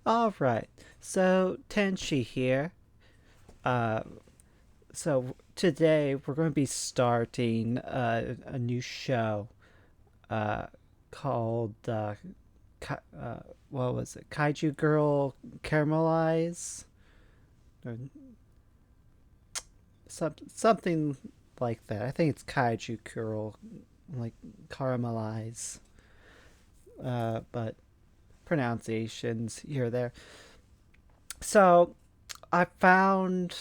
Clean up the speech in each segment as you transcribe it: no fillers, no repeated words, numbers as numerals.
All right. So Tenshi here. Uh, so today we're going to be starting a new show uh, called what was it? Kaiju Girl Caramelise or something like that. I think it's Kaiju Girl like Caramelize. But pronunciations here or there. So I found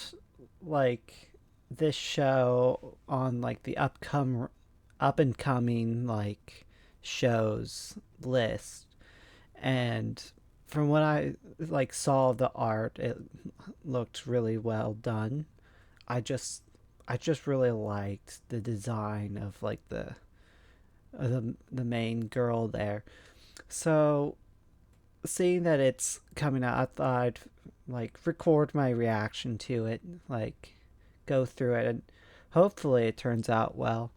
like this show on like the up and coming like shows list, and from what I like saw of the art, it looked really well done. I just really liked the design of like the main girl there. So seeing that it's coming out, I thought I'd like record my reaction to it, like go through it, and hopefully it turns out well.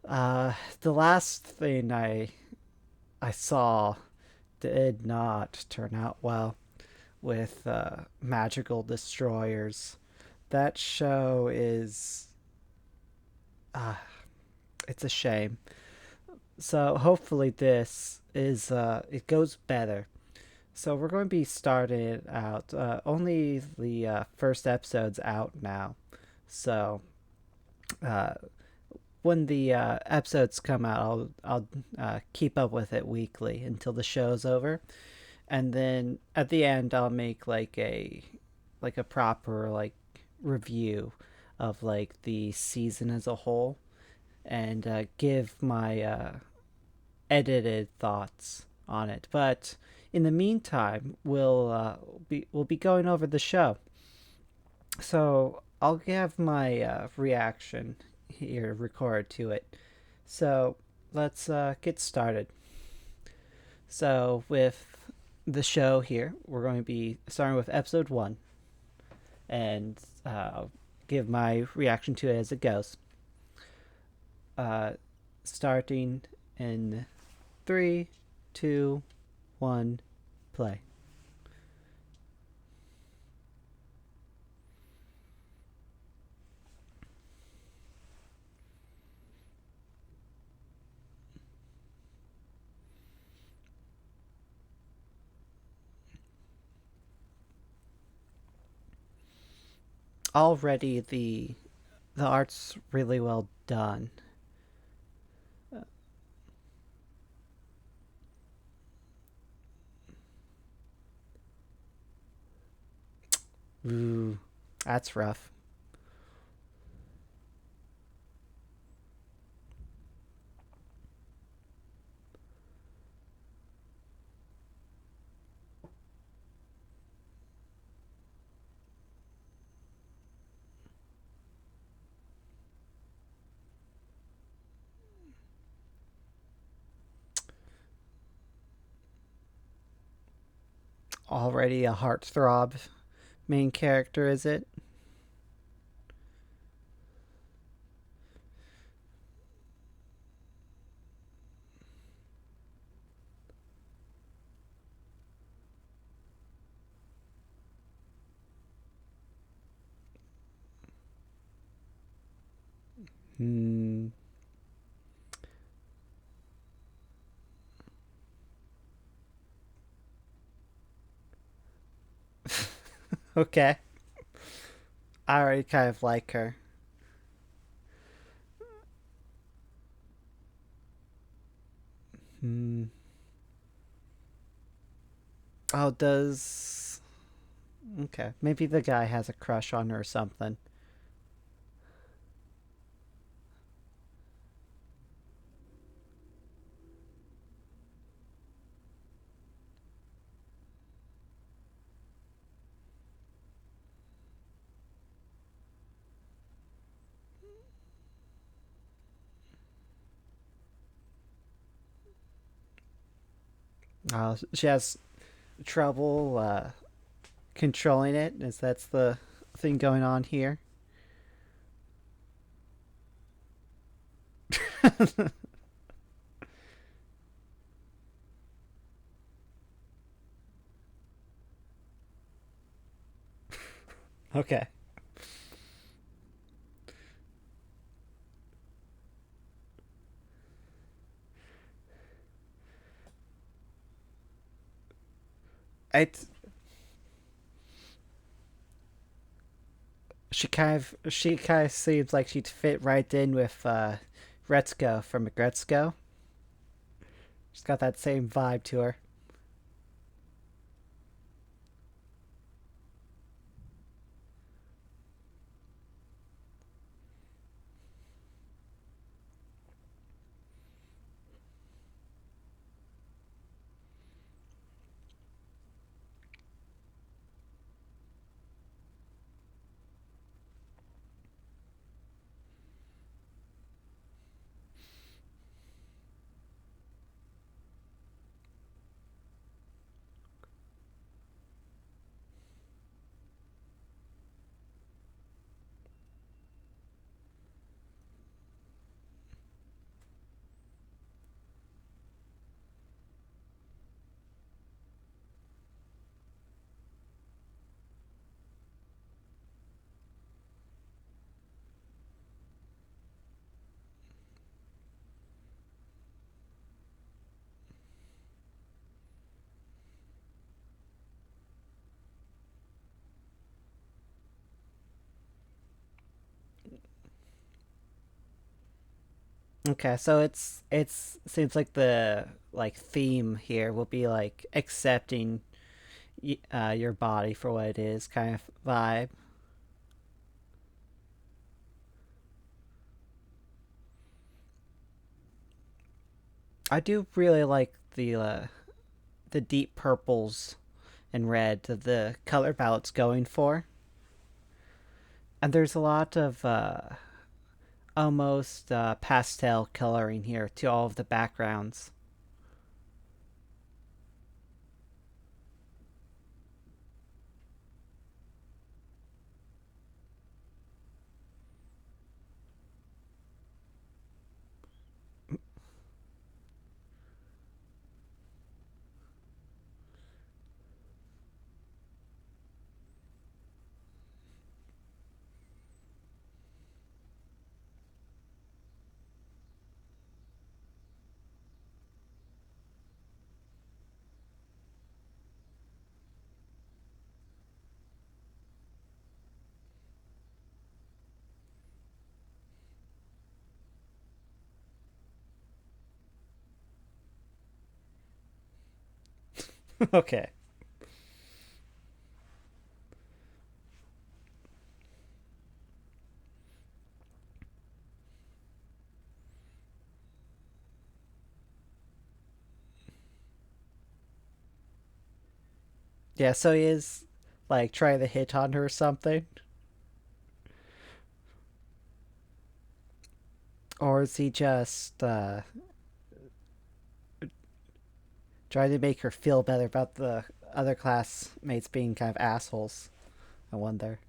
The last thing I saw did not turn out well with magical destroyers. That show is uh, it's a shame. So hopefully this is it goes better. So we're going to be starting out. Only the first episode's out now, so uh, when the episodes come out, I'll keep up with it weekly until the show's over, and then at the end I'll make like a proper like review of like the season as a whole and give my edited thoughts on it. But in the meantime, we'll be going over the show. So I'll give my reaction here, record to it. So let's get started. So with the show here, we're going to be starting with episode 1, and I'll give my reaction to it as it goes. Uh, Starting in 3, 2, 1, play. Already the art's really well done. Ooh, that's rough. Already a heartthrob main character, is it? Hmm. Okay. I already kind of like her. Hmm. Oh, does. Okay. Maybe the guy has a crush on her or something. She has trouble controlling it, as that's the thing going on here. Okay. It's she kind of seems like she'd fit right in with Retzko from Gretzko. She's got that same vibe to her. Okay, so it's seems like the like theme here will be like accepting your body for what it is kind of vibe. I do really like the deep purples and red that the color palette's going for, and there's a lot of almost pastel coloring here to all of the backgrounds. Okay. Yeah, so he is like trying to hit on her or something, or is he just trying to make her feel better about the other classmates being kind of assholes? I wonder.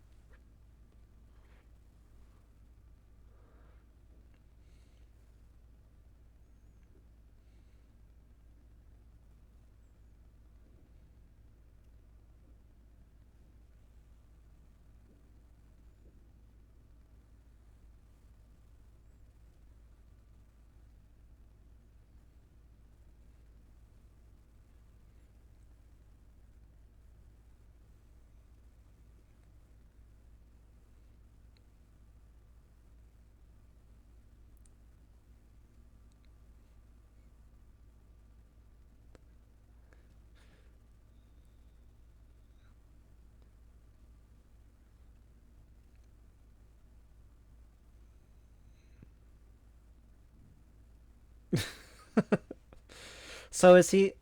So is he?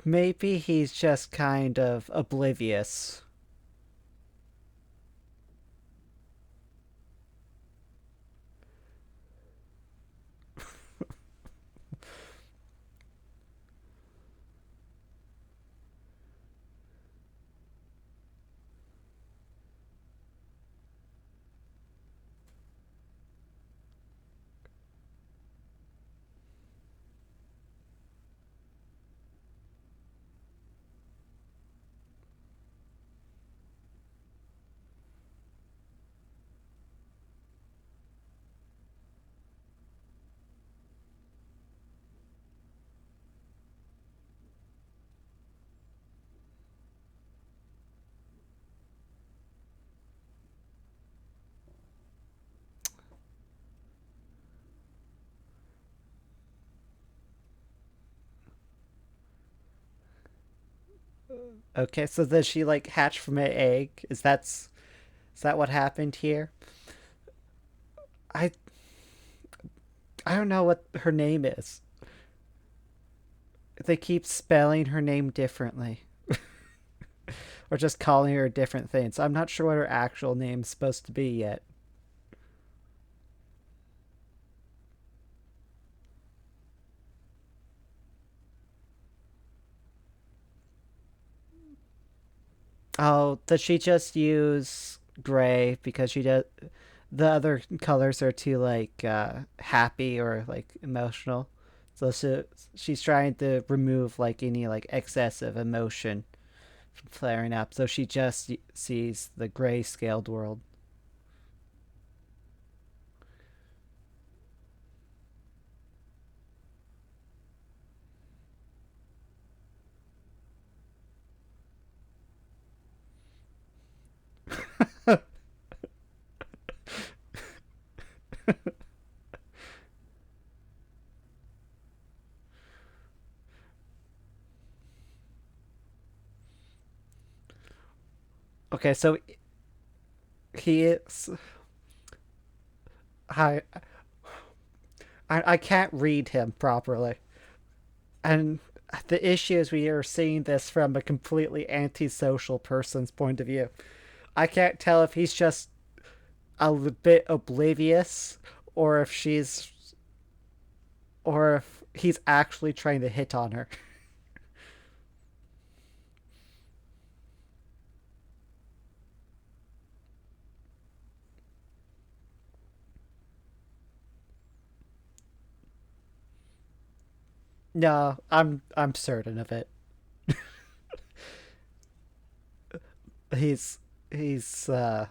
Maybe he's just kind of oblivious. Okay, so does she like hatch from an egg? Is that what happened here? I I don't know what her name is. They keep spelling her name differently or just calling her different things. I'm not sure what her actual name's supposed to be yet. Oh, does she just use gray because she does the other colors are too like happy or like emotional? So she's trying to remove like any like excessive emotion from flaring up. So she just sees the gray scaled world. Okay, so he is. I can't read him properly, and the issue is we are seeing this from a completely antisocial person's point of view. I can't tell if he's just a bit oblivious or if she's or if he's actually trying to hit on her. No, I'm certain of it. He's he's uh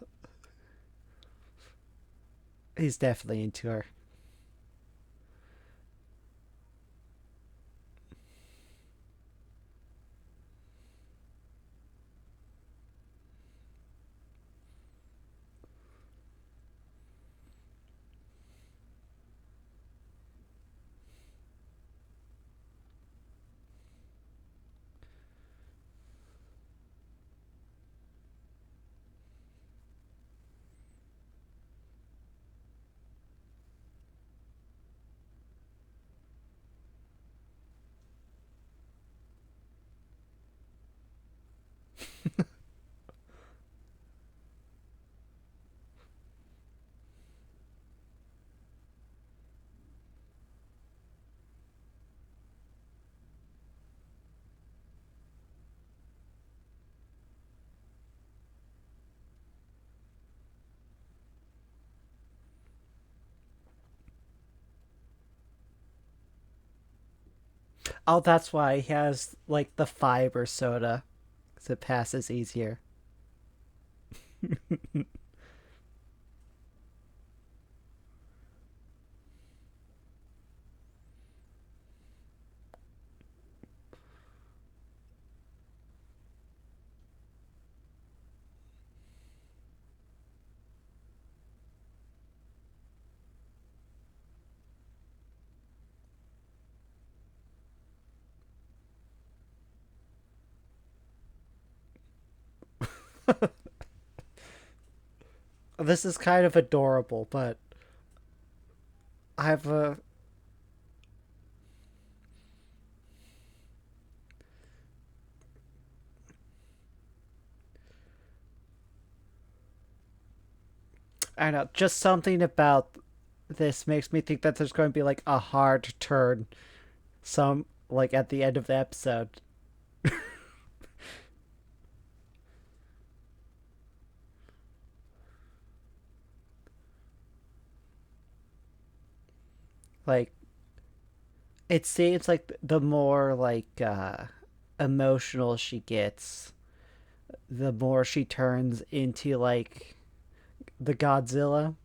he's definitely into her. Oh, that's why he has like the fiber soda, because it passes easier. This is kind of adorable, but I have a I don't know, just something about this makes me think that there's going to be like a hard turn some like at the end of the episode. Like it seems like the more like emotional she gets, the more she turns into like the Godzilla.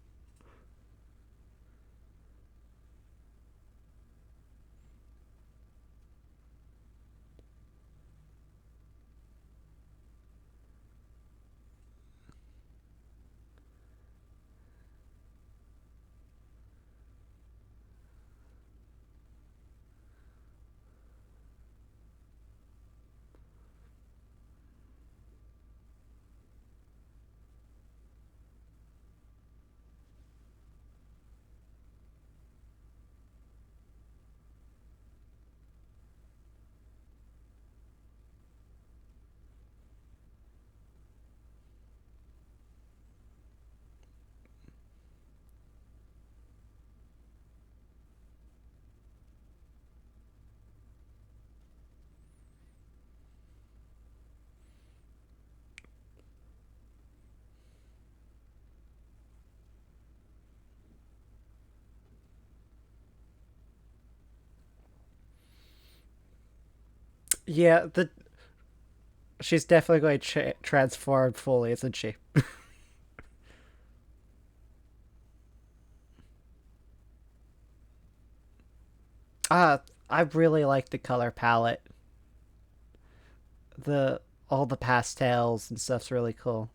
Yeah, the she's definitely going to transform fully, isn't she? Uh, I really like the color palette. The all the pastels and stuff's really cool.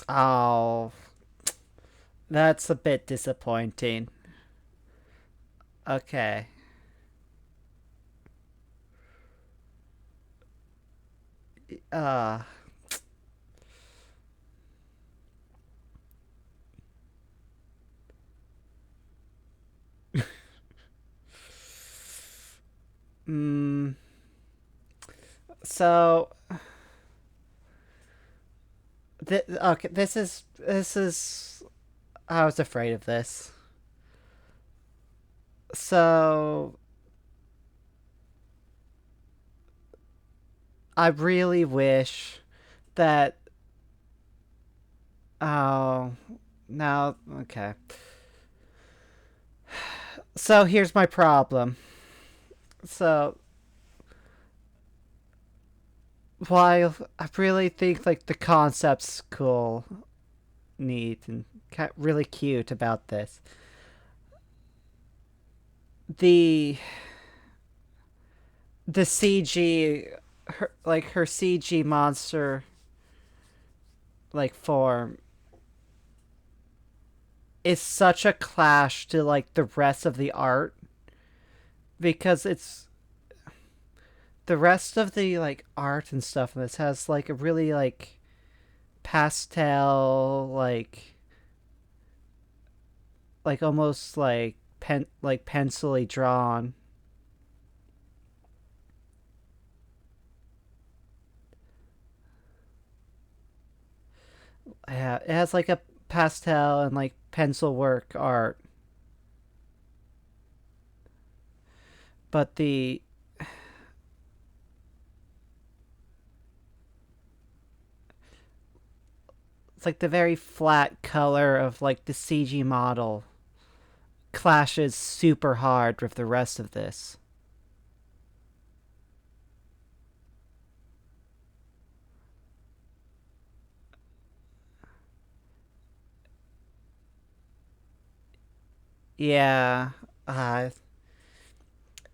Oh, that's a bit disappointing. Okay. Uh, mm, so okay, this is I was afraid of this. So I really wish that oh now okay. So here's my problem. So while I really think like the concept's cool, neat, and really cute about this, the the CG, her CG monster like form is such a clash to like the rest of the art because it's the rest of the like art and stuff in this has like a really like pastel like almost like pencily drawn. Yeah, it has like a pastel and like pencil work art, but the it's like the very flat color of like the CG model clashes super hard with the rest of this. Yeah, uh,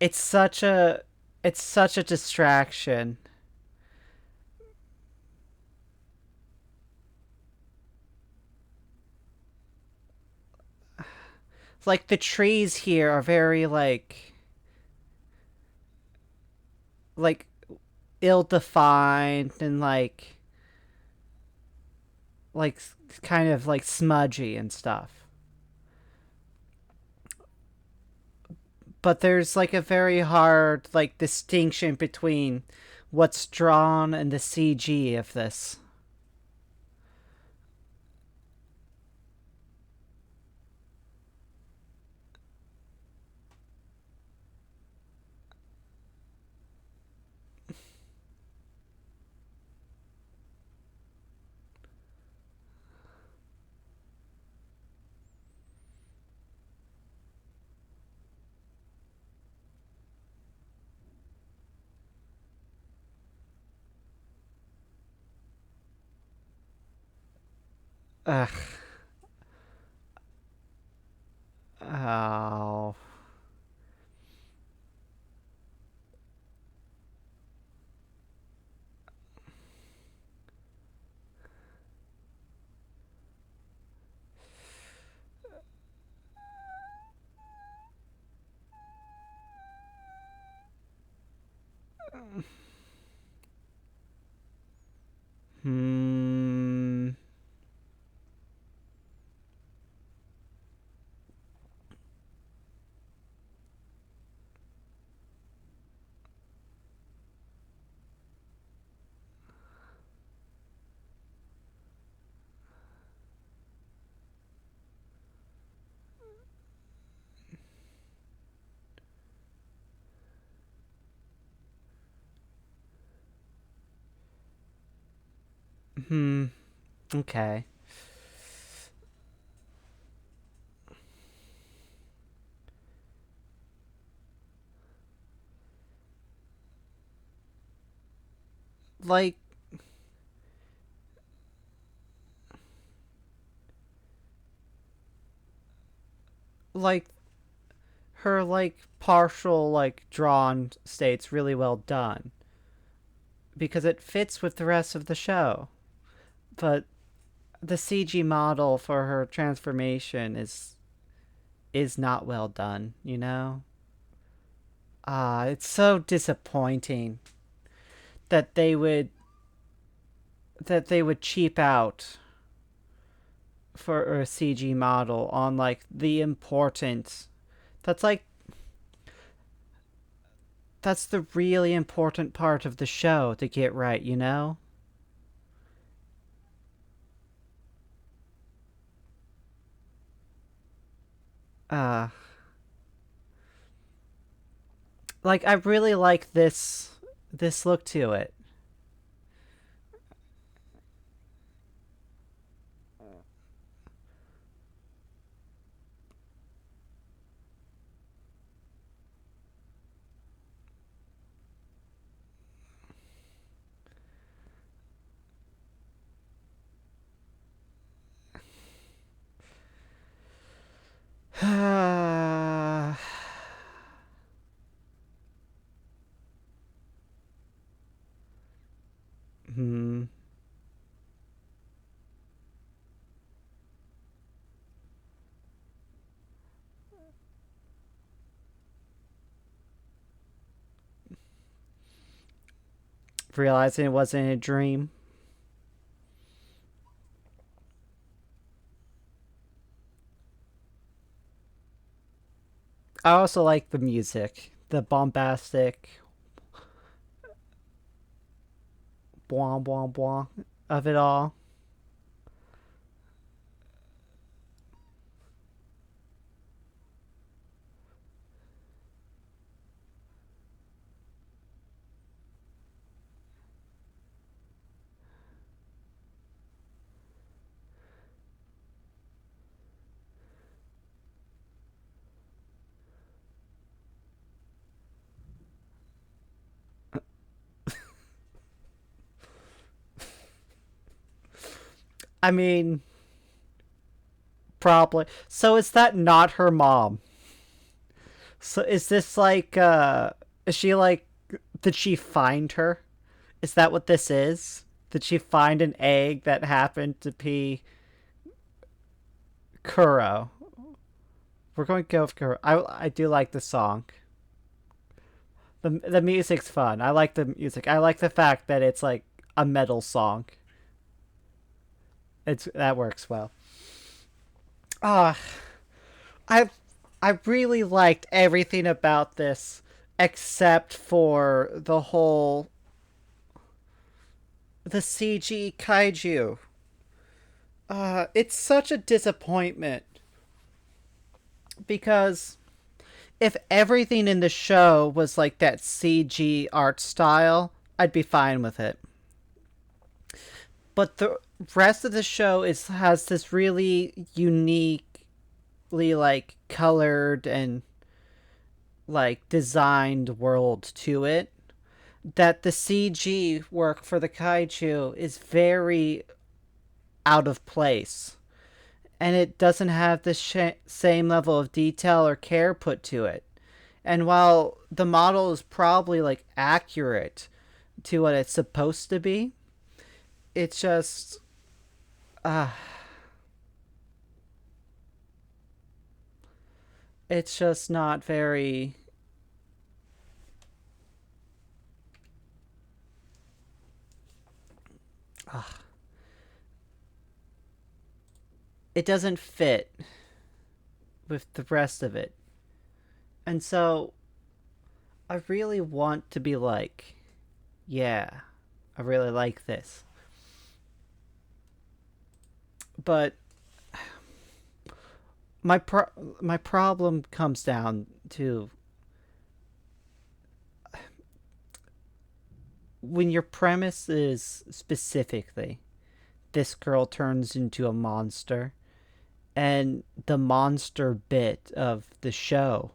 it's such a it's such a distraction. It's like the trees here are very like ill defined and like kind of like smudgy and stuff. But there's like a very hard like distinction between what's drawn and the CG of this. Ugh. Oh. Hmm. Hmm. Okay. Like, like her partial drawn state's really well done because it fits with the rest of the show. But the CG model for her transformation is not well done, you know? It's so disappointing that they would cheap out for a CG model on the important that's that's the really important part of the show to get right, you know? Uh I really like this look to it. Hmm. Realizing it wasn't a dream. I also like the music, the bombastic blah blah blah of it all. I mean, probably. So is that not her mom? So is this is she did she find her? Is that what this is? Did she find an egg that happened to be Kuro? We're going to go with Kuro. I do like the song. The music's fun. I like the music. I like the fact that it's like a metal song. It's that works well. Ah, I I really liked everything about this except for the CG kaiju. It's such a disappointment because if everything in the show was like that CG art style, I'd be fine with it. But the rest of the show is has this really uniquely colored and designed world to it that the CG work for the kaiju is very out of place. and it doesn't have the same level of detail or care put to it. And while the model is probably like accurate to what it's supposed to be, it's just uh it's just not very it doesn't fit with the rest of it. And so I really want to be like, yeah, I really like this. But my problem comes down to when your premise is specifically this girl turns into a monster, and the monster bit of the show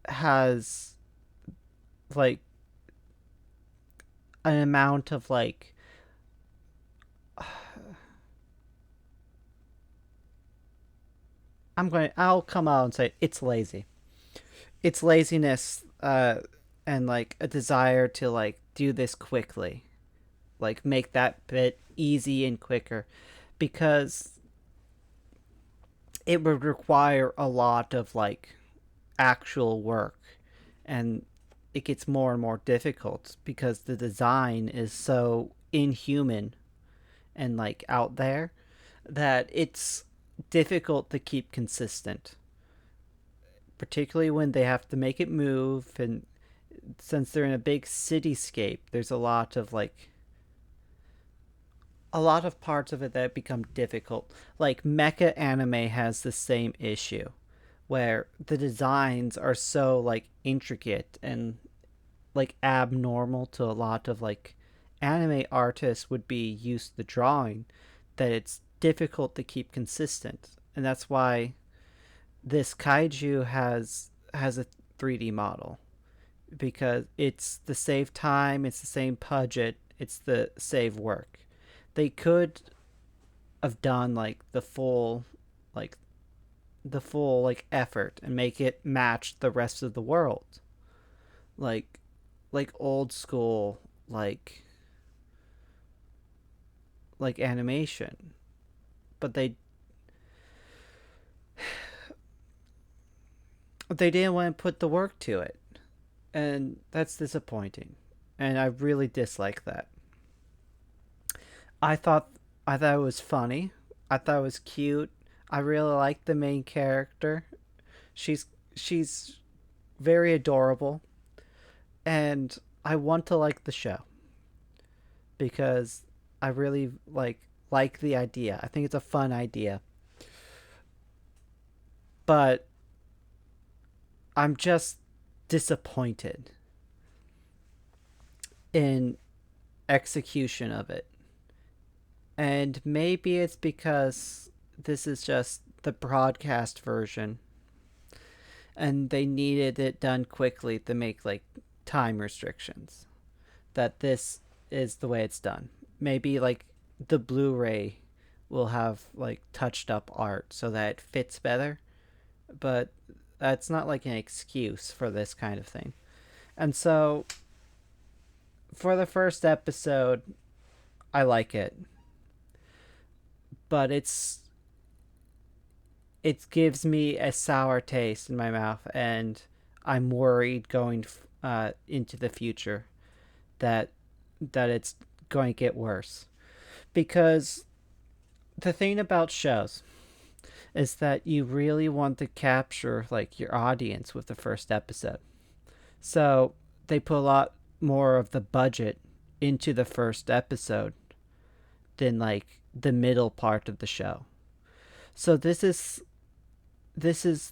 has like an amount of like I'll come out and say it's lazy. It's laziness, and like a desire to like do this quickly, like make that bit easy and quicker, because it would require a lot of like actual work, and it gets more and more difficult because the design is so inhuman and like out there that it's difficult to keep consistent, particularly when they have to make it move. And since they're in a big cityscape, there's a lot of parts of it that become difficult. Like mecha anime has the same issue where the designs are so like intricate and like abnormal to a lot of like anime artists would be used to drawing, that it's difficult to keep consistent. And that's why this kaiju has a 3D model, because it's the save time, it's the same budget, it's the save work. They could have done like the full like effort and make it match the rest of the world. Like old school like animation. But they didn't want to put the work to it. And that's disappointing. And I really dislike that. I thought I thought it was funny. I thought it was cute. I really like the main character. She's very adorable, and I want to like the show because I really like the idea. I think it's a fun idea. But I'm just disappointed in execution of it. And maybe it's because this is just the broadcast version and they needed it done quickly to make like time restrictions. That this is the way it's done. Maybe like the Blu-ray will have like touched up art so that it fits better, but that's not like an excuse for this kind of thing. And so for the first episode, I like it, but it gives me a sour taste in my mouth, and I'm worried going into the future that it's going to get worse. Because the thing about shows is that you really want to capture like your audience with the first episode. So they put a lot more of the budget into the first episode than like the middle part of the show. So this is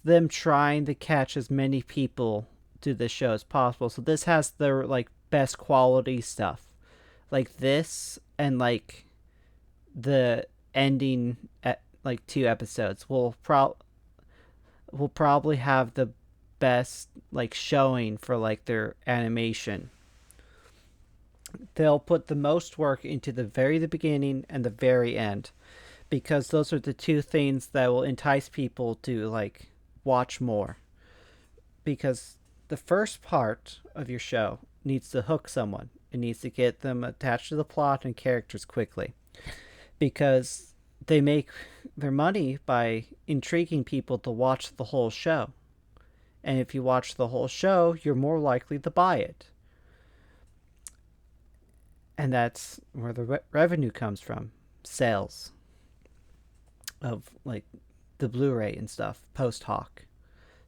them trying to catch as many people to the show as possible. So this has the like best quality stuff. Like this and like the ending at like 2 episodes will probably have the best like showing for like their animation. They'll put the most work into the beginning and the very end, because those are the two things that will entice people to like watch more. Because the first part of your show needs to hook someone. It needs to get them attached to the plot and characters quickly. Because they make their money by intriguing people to watch the whole show. And if you watch the whole show, you're more likely to buy it. And that's where the revenue comes from, sales of like the Blu-ray and stuff post hoc.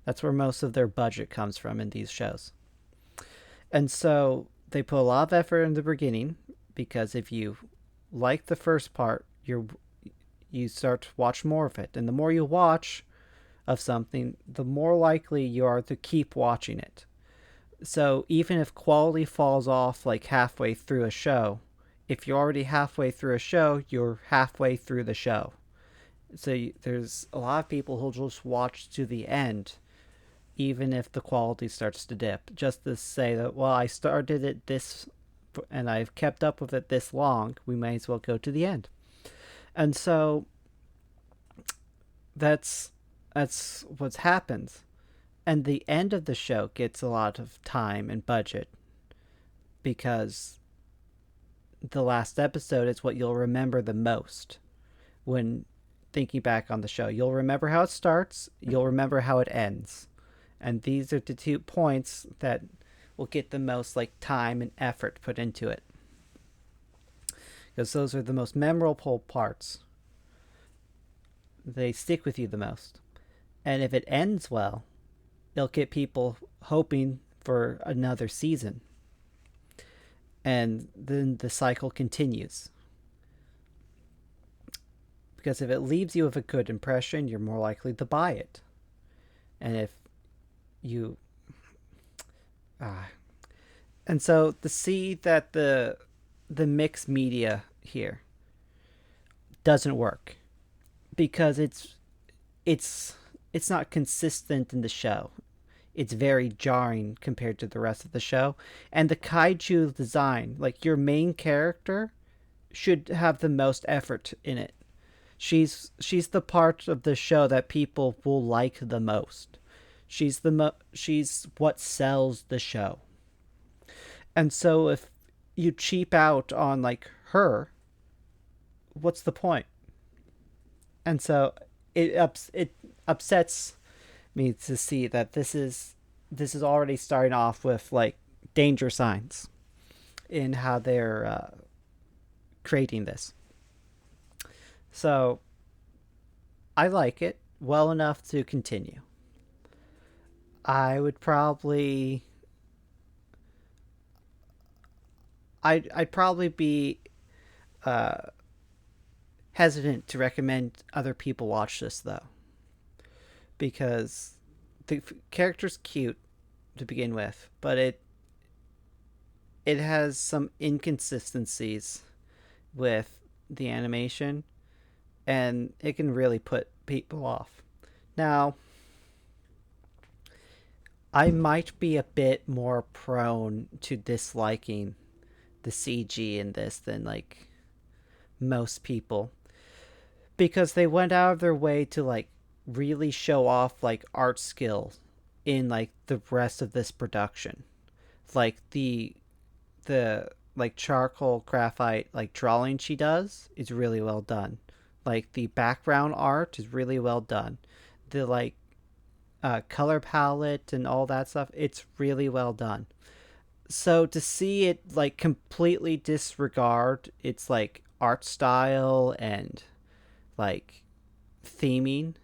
That's where most of their budget comes from in these shows. And so they put a lot of effort in the beginning, because if you like the first part, you start to watch more of it. And the more you watch of something, the more likely you are to keep watching it. So even if quality falls off like halfway through a show, if you're already halfway through a show, you're halfway through the show. So there's a lot of people who'll just watch to the end, even if the quality starts to dip, just to say that, well, I started it this and I've kept up with it this long, we may as well go to the end. And so that's what happens. And the end of the show gets a lot of time and budget, because the last episode is what you'll remember the most when thinking back on the show. You'll remember how it starts, you'll remember how it ends. And these are the 2 points that will get the most like time and effort put into it, because those are the most memorable parts. They stick with you the most. And if it ends well, it'll get people hoping for another season. And then the cycle continues. Because if it leaves you with a good impression, you're more likely to buy it. And if you... And so to see that the mixed media here doesn't work, because it's not consistent in the show. It's very jarring compared to the rest of the show. And the kaiju design, like your main character, should have the most effort in it. She's the part of the show that people will like the most. She's what sells the show. And so if you cheap out on like her, what's the point? And so it upsets me to see that this is already starting off with like danger signs in how they're creating this. So I like it well enough to continue. I would probably I'd probably be hesitant to recommend other people watch this though, because the character's cute to begin with, but it has some inconsistencies with the animation, and it can really put people off. Now, I might be a bit more prone to disliking the CG in this than like most people, because they went out of their way to like really show off like art skill in like the rest of this production. Like the like charcoal graphite like drawing she does is really well done. Like the background art is really well done. The like color palette and all that stuff, it's really well done. So to see it like completely disregard its like art style and like theming,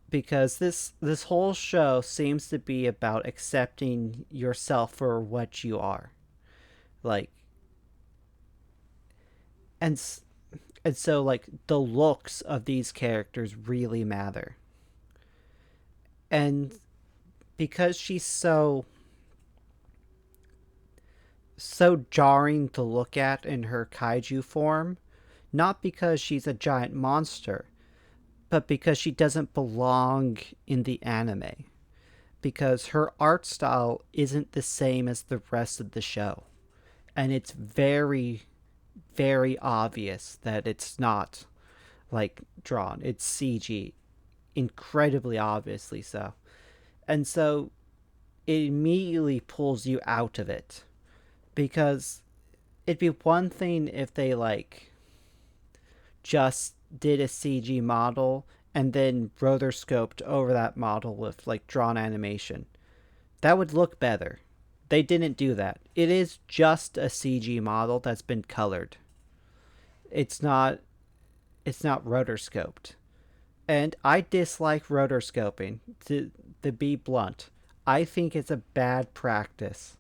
because this whole show seems to be about accepting yourself for what you are, like, and so like the looks of these characters really matter. And because she's so jarring to look at in her kaiju form, not because she's a giant monster, but because she doesn't belong in the anime. Because her art style isn't the same as the rest of the show. And it's very, very obvious that it's not like drawn. It's CG, incredibly obviously so. And so it immediately pulls you out of it, because it'd be one thing if they like just did a CG model and then rotoscoped over that model with like drawn animation. That would look better. They didn't do that. It is just a CG model that's been colored. It's not it's not rotoscoped. And I dislike rotoscoping, to be blunt. I think it's a bad practice.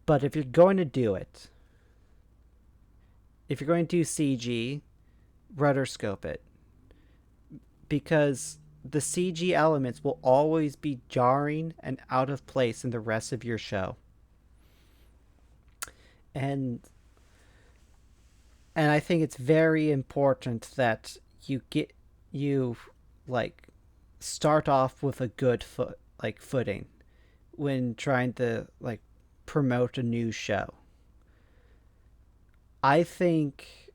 But if you're going to do it, if you're going to do CG, rotoscope it. Because the CG elements will always be jarring and out of place in the rest of your show. And I think it's very important that you like start off with a good footing when trying to like promote a new show. I think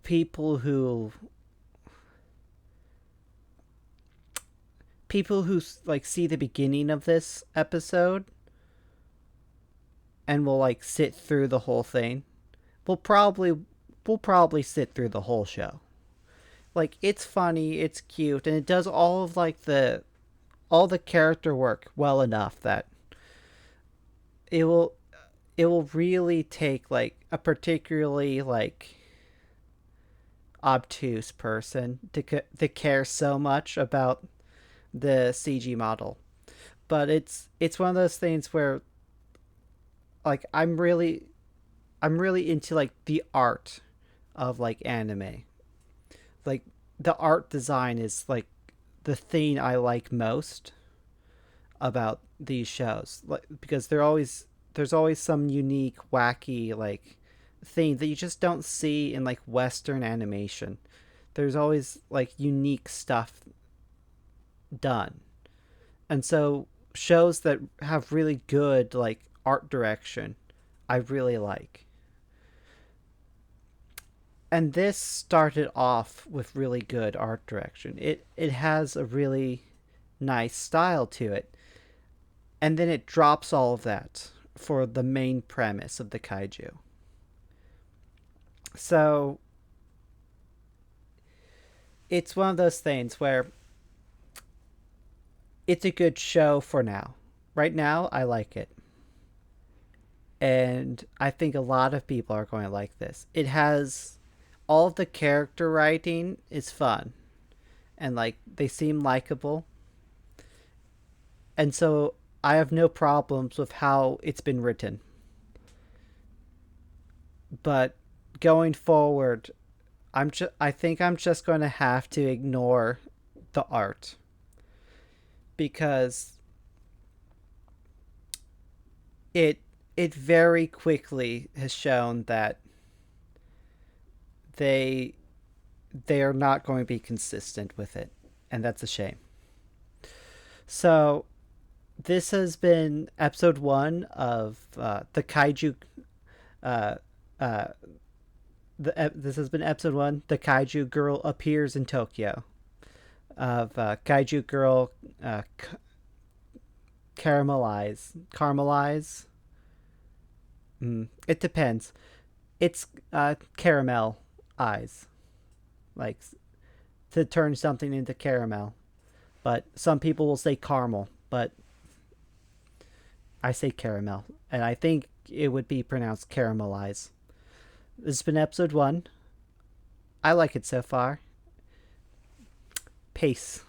people who like see the beginning of this episode and will like sit through the whole thing will probably sit through the whole show. Like, it's funny, it's cute, and it does all of like the character work well enough that it will it will really take like a particularly like obtuse person to care so much about the CG model. But it's one of those things where like I'm really into like the art of like anime. Like, the art design is like the thing I like most about these shows, like, because there's always some unique wacky like thing that you just don't see in like western animation. There's always like unique stuff done. And so shows that have really good like art direction I really like. And this started off with really good art direction. It has a really nice style to it. And then it drops all of that for the main premise of the kaiju. So it's one of those things where it's a good show for now. Right now, I like it. And I think a lot of people are going to like this. It has all of the character writing is fun, and like they seem likable. And so I have no problems with how it's been written. But going forward, I think I'm just going to have to ignore the art, because it it very quickly has shown that they they are not going to be consistent with it, and that's a shame. So this has been episode 1 of the Kaiju. Uh, uh, this has been episode 1. The Kaiju Girl appears in Tokyo, of Kaiju Girl Caramelise. It depends. It's caramel eyes, like to turn something into caramel. But some people will say caramel, but I say caramel, and I think it would be pronounced caramelize. This has been episode 1. I like it so far. Peace.